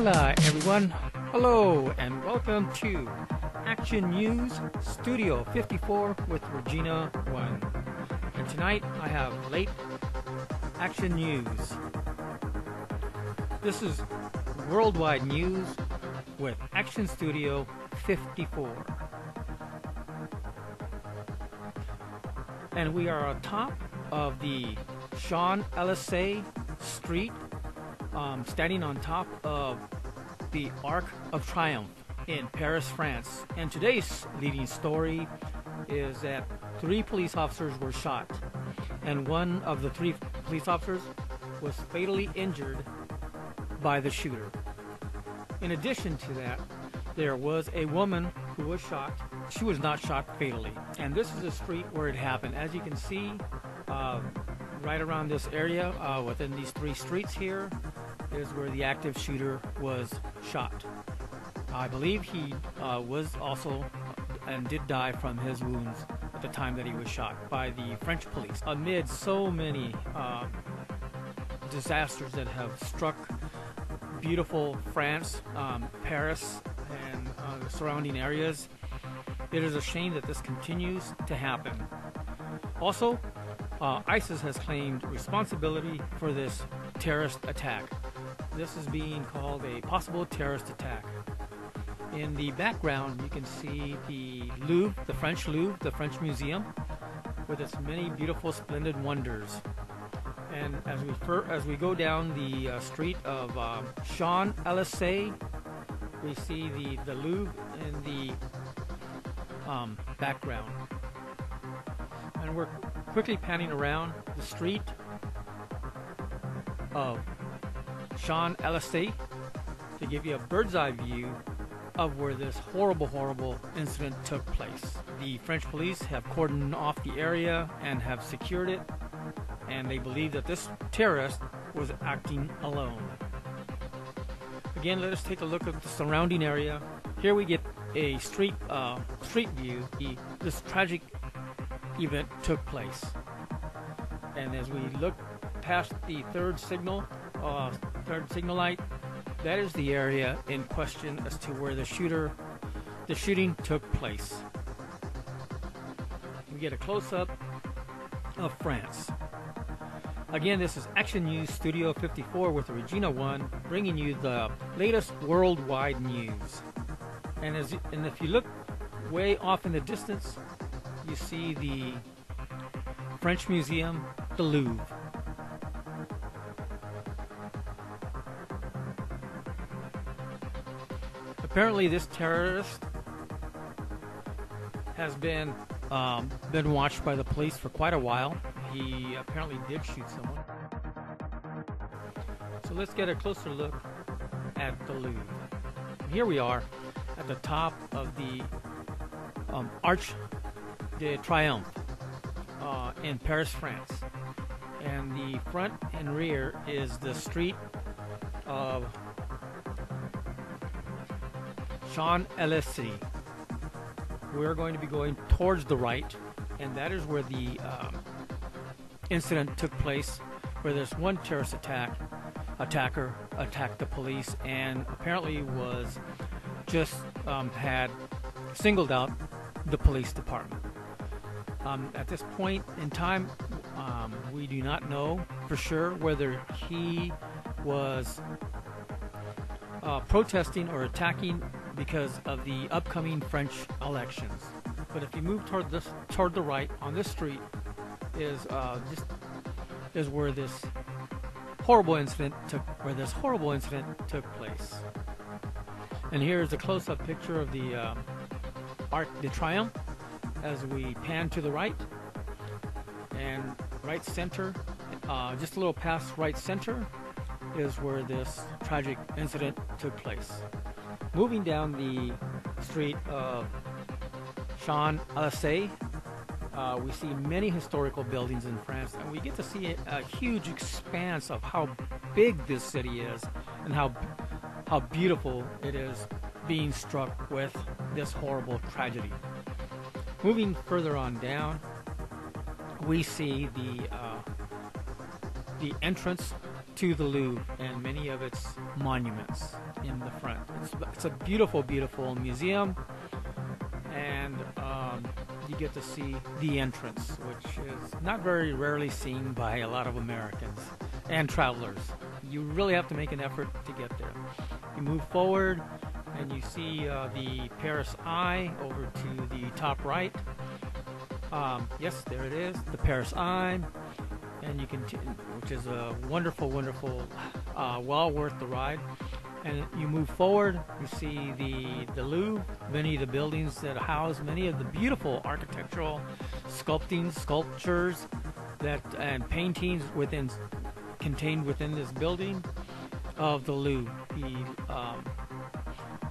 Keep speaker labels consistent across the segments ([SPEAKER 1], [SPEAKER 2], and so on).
[SPEAKER 1] Hola everyone, hello and welcome to Action News Studio 54 with ReginaOne. And tonight I have late action news. This is worldwide news with Action Studio 54. And we are on top of the Champs Elysees street, standing on top of the Arc of Triumph in Paris, France. And today's leading story is that 3 police officers were shot, and one of the 3 police officers was fatally injured by the shooter. In addition to that, there was a woman who was shot. She was not shot fatally. And this is the street where it happened. As you can see, right around this area, within these 3 streets here, is where the active shooter was shot. I believe he was also and did die from his wounds at the time that he was shot by the French police. Amid so many disasters that have struck beautiful France, Paris, and the surrounding areas, it is a shame that this continues to happen. Also, ISIS has claimed responsibility for this terrorist attack. This is being called a possible terrorist attack. In the background, you can see the Louvre, the French Louvre, the French Museum, with its many beautiful, splendid wonders. And as we go down the street of Champs Elysees, we see the Louvre in the background. And we're quickly panning around the street of Champs Elysees to give you a bird's eye view of where this horrible incident took place. The French police have cordoned off the area and have secured it, and they believe that this terrorist was acting alone. Again, let us take a look at the surrounding area. Here we get a street view. This tragic event took place, and as we look past the third signal light, that is the area in question as to where the shooting took place. We get a close-up of France. Again, this is Action News Studio 54 with ReginaOne, bringing you the latest worldwide news. And if you look way off in the distance, you see the French Museum, the Louvre. Apparently, this terrorist has been watched by the police for quite a while. He apparently did shoot someone. So let's get a closer look at the Louvre. Here we are at the top of the Arc de Triomphe in Paris, France. And the front and rear is the street of Champs Elysees. We're going to be going towards the right, and that is where the incident took place, where this one terrorist attacker attacked the police, and apparently was just had singled out the police department. At this point in time, we do not know for sure whether he was protesting or attacking because of the upcoming French elections. But if you move toward the right on this street is where this horrible incident took place. And here is a close-up picture of the Arc de Triomphe as we pan to the right, and right center, just a little past right center, is where this tragic incident took place. Moving down the street of Champs Elysees, we see many historical buildings in France, and we get to see a huge expanse of how big this city is and how beautiful it is being struck with this horrible tragedy. Moving further on down, we see the entrance to the Louvre and many of its monuments in the front. It's a beautiful, beautiful museum, and you get to see the entrance, which is not very rarely seen by a lot of Americans and travelers. You really have to make an effort to get there. You move forward and you see the Paris Eye over to the top right. Yes, there it is, the Paris Eye, and you continue, which is a wonderful, wonderful, well worth the ride. And you move forward, you see the Louvre, many of the buildings that house many of the beautiful architectural sculptures and paintings contained within this building of the Louvre, the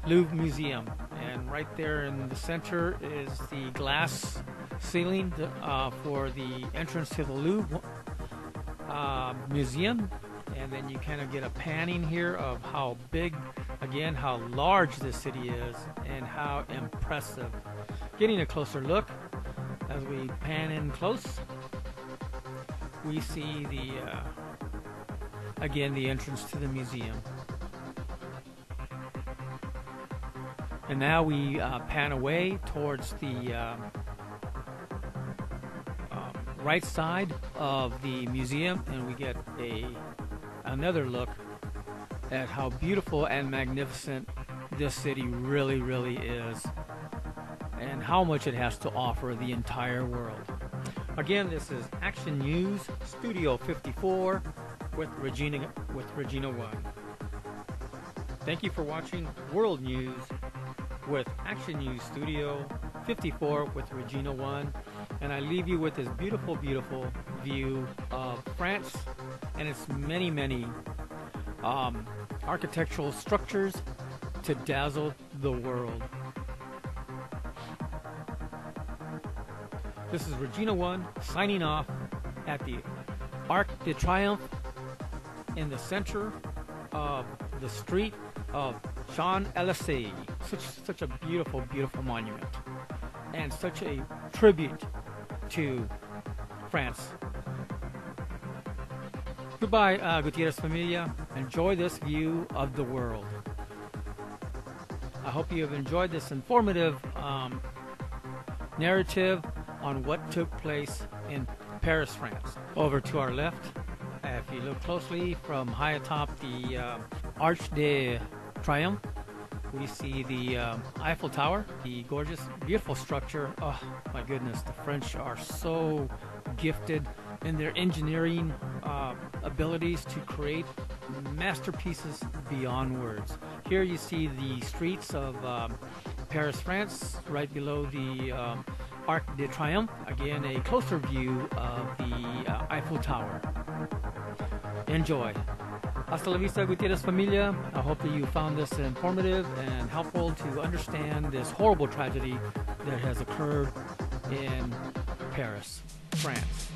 [SPEAKER 1] Louvre Museum. And right there in the center is the glass ceiling for the entrance to the Louvre Museum. And then you kind of get a panning here of how big, again, how large this city is and how impressive. Getting a closer look as we pan in close, we see again, the entrance to the museum. And now we pan away towards the right side of the museum, and we get another look at how beautiful and magnificent this city really, really is, and how much it has to offer the entire world. Again, this is Action News Studio 54 with ReginaOne. Thank you for watching World News with Action News Studio 54 with ReginaOne, and I leave you with this beautiful, beautiful view of France and its many, many architectural structures to dazzle the world. This is ReginaOne signing off at the Arc de Triomphe in the center of the street of Champs Elysees. Such a beautiful, beautiful monument, and such a tribute to France. Goodbye, Gutierrez Familia. Enjoy this view of the world. I hope you have enjoyed this informative narrative on what took place in Paris, France. Over to our left, if you look closely from high atop the Arc de Triomphe, we see the Eiffel Tower, the gorgeous, beautiful structure. Oh my goodness, the French are so gifted in their engineering abilities to create masterpieces beyond words. Here you see the streets of Paris, France, right below the Arc de Triomphe. Again, a closer view of the Eiffel Tower. Enjoy. Hasta la vista, Gutierrez Familia. I hope that you found this informative and helpful to understand this horrible tragedy that has occurred in Paris, France.